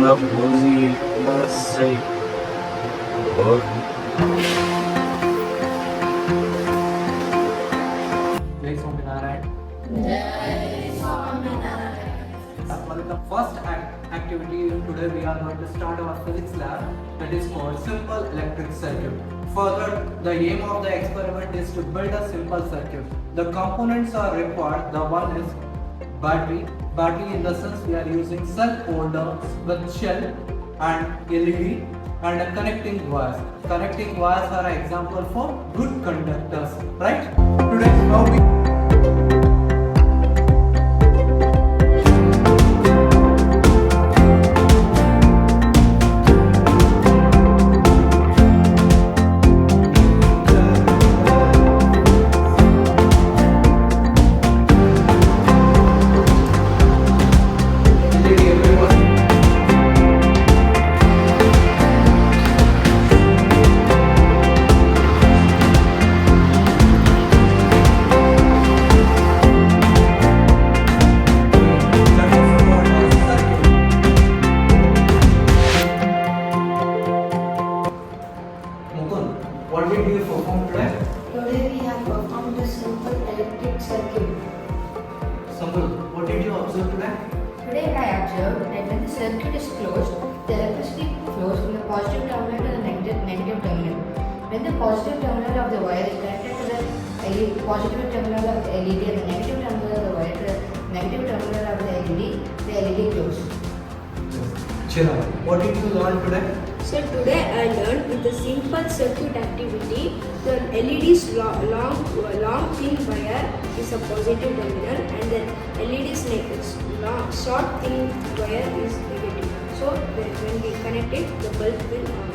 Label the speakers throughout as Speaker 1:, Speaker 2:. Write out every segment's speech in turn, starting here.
Speaker 1: up Rosie say or
Speaker 2: Shree Swaminarayan. Welcome. First activity today we are going to start our physics lab that is called simple electric circuit. Further, the aim of the experiment is to build a simple circuit. The components are required. The one is battery. Battery in the sense we are using cell holder with shell and LED and a connecting wires. Connecting wires are an example for good conductors, right? Today how we what did you perform today?
Speaker 3: Today we have performed a simple electric circuit.
Speaker 2: Sample, what did you observe today?
Speaker 3: Today I observed that when the circuit is closed, the electricity flows from the positive terminal to the negative terminal. When the positive terminal of the wire is connected to the positive terminal of the LED and the negative terminal of the wire to the negative terminal of the LED closes.
Speaker 2: Chira, what did you learn today?
Speaker 4: So today I learned with the simple circuit activity, the LED's long thin wire is a positive terminal and the LED's short thin wire is negative. So when we connect it, the bulb will on.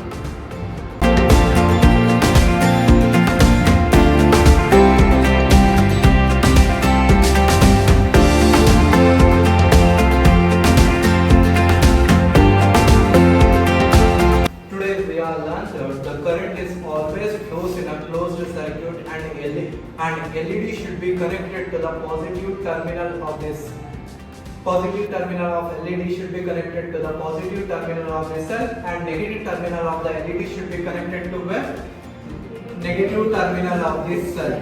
Speaker 2: The current is always flows in a closed circuit and LED should be connected to the positive terminal of this. Positive terminal of LED should be connected to the positive terminal of the cell and negative terminal of the LED should be connected to the negative terminal of this cell.